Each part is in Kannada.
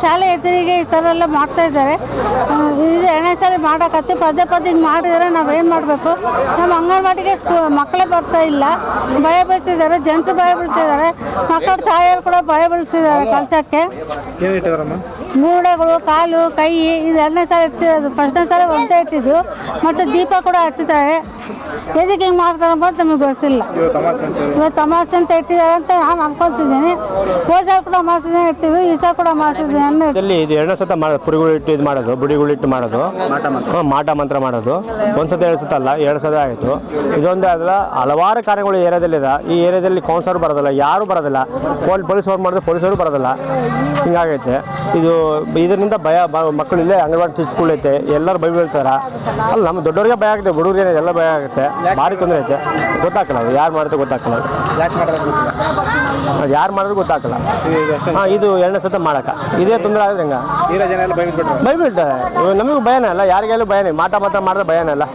ಶಾಲೆ ಎದುರಿಗೆ ಈ ಥರ ಎಲ್ಲ ಮಾಡ್ತಾ ಇದ್ದಾರೆ. ಇದು ಎರಡನೇ ಸಾರಿ ಮಾಡೋಕತ್ತಿ ಪದೇ ಪದೇ ಹಿಂಗೆ ಮಾಡಿದರೆ ನಾವೇನು ಮಾಡಬೇಕು? ನಮ್ಮ ಅಂಗನವಾಡಿಗೆ ಮಕ್ಕಳೇ ಬರ್ತಾ ಇಲ್ಲ, ಭಯ ಬೀಳ್ತಿದ್ದಾರೆ, ಜನರು ಭಯ ಬೀಳ್ತಿದ್ದಾರೆ, ಮಕ್ಕಳ ತಾಯಿಯರು ಕೂಡ ಭಯ ಬೀಳ್ತಿದ್ದಾರೆ ಕಳ್ಸೋಕ್ಕೆ. ಮೂಳೆಗಳು, ಕಾಲು, ಕೈ ಇದು ಎರಡನೇ ಸಾರಿ ಇಟ್ಟಿರೋದು, ಫಸ್ಟ್ನೇ ಸಾರಿ ಒಂದೇ ಇಟ್ಟಿದ್ದು, ಮತ್ತು ದೀಪ ಕೂಡ ಹಚ್ಚುತ್ತಾರೆ. ಎದಕ್ಕೆ ಹಿಂಗೆ ಮಾಡ್ತಾರೆ ಅಂತ ನಮಗೆ ಗೊತ್ತಿಲ್ಲ. ಇವತ್ತು ತಮಾಷೆ ಅಂತ ಇಟ್ಟಿದ್ದಾರೆ ಅಂತ ನಾನು ಅನ್ಕೊಳ್ತಿದ್ದೀನಿ. ಹೋದ ಸಾರಿ ಕೂಡ ಅಮಾವಾಸ್ಯೆ ಇಟ್ಟಿವಿ, ಈ ಸಾರಿ ಕೂಡ ಅಮಾವಾಸ್ಯೆ ಇದು ಎರಡನೇ ಸತ ಪುರಿಗಳಿಟ್ಟು ಇದು ಮಾಡೋದು, ಬುಡಿಗಳಿಟ್ಟು ಮಾಡೋದು, ಮಾಟ ಮಂತ್ರ ಮಾಡೋದು. ಒಂದು ಸತ ಎರಡು ಸತ ಅಲ್ಲ, 2 ಸತ ಆಯಿತು. ಇದೊಂದೇ ಅಲ್ಲ, ಹಲವಾರು ಕಾರ್ಯಗಳು ಏರಿಯಾದಲ್ಲಿದೆ. ಈ ಏರಿಯಾದಲ್ಲಿ ಕೌನ್ಸರ್ ಬರೋದಿಲ್ಲ, ಯಾರೂ ಬರೋದಿಲ್ಲ. ಪೊಲೀಸವ್ರು ಮಾಡಿದ್ರೆ ಪೊಲೀಸರು ಬರೋದಿಲ್ಲ. ಹಿಂಗಾಗೈತೆ. ಇದರಿಂದ ಭಯ ಮಕ್ಕಳು ಇಲ್ಲೇ ಅಂಗನವಾಡಿ ಸ್ಕೂಲ್ ಐತೆ, ಎಲ್ಲರೂ ಭಯ ಬೀಳ್ತಾರೆ. ಅಲ್ಲಿ ನಮ್ಮ ದೊಡ್ಡವ್ರಿಗೆ ಭಯ ಆಗುತ್ತೆ, ಹುಡುಗರಿಗೆ ಎಲ್ಲ ಭಯ ಆಗುತ್ತೆ. ಭಾರಿ ತೊಂದರೆ ಐತೆ. ಗೊತ್ತಾಗಲ್ಲ, ಅದು ಯಾರು ಮಾಡಿದ್ರೆ ಗೊತ್ತಾಗಲ್ಲ, ಅದು ಯಾರು ಮಾಡಿದ್ರೆ ಗೊತ್ತಾಗಲ್ಲ. ಇದು ಎರಡನೇ ಸತ ಮಾಡಕ ಇದೇ ತೊಂದರೆ ಆಗಿದ್ರೆ ಹೆಂಗೆ ಭಯ ಬೀಳ್ತಾರೆ. ನಮಗೂ ಭಯನೇ ಅಲ್ಲ, ಯಾರಿಗೆಲ್ಲೂ ಭಯನೇ. ಮಾಟ ಮಾತ್ರ ಮಾಡಿದ್ರೆ ಭಯನೇ ಅಲ್ಲ.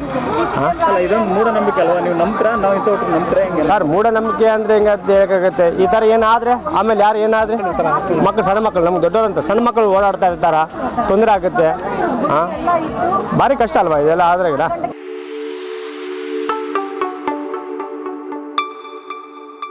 ಇದೊಂದು ಮೂಢನಂಬಿಕೆ ಅಲ್ವಾ? ನೀವು ನಂಬ್ತೀರಾ? ನಾವು ಇಂಥವ್ರು ನಂಬ್ತಾರೆ ಸರ್? ಮೂಢನಂಬಿಕೆ ಅಂದರೆ ಹೆಂಗೆ ಅಂತ ಹೇಳೋಕ್ಕಾಗತ್ತೆ? ಈ ಥರ ಏನಾದರೆ ಆಮೇಲೆ ಯಾರು ಏನಾದರೆ ಮಕ್ಕಳು, ಸಣ್ಣ ಮಕ್ಕಳು, ನಮ್ಗೆ ದೊಡ್ಡವರಂತ ಸಣ್ಣ ಮಕ್ಕಳು ಓಡಾಡ್ತಾ ಇರ್ತಾರ, ತೊಂದರೆ ಆಗುತ್ತೆ. ಭಾರಿ ಕಷ್ಟ ಅಲ್ವಾ ಇದೆಲ್ಲ ಆದರೆ ಗಿಡ.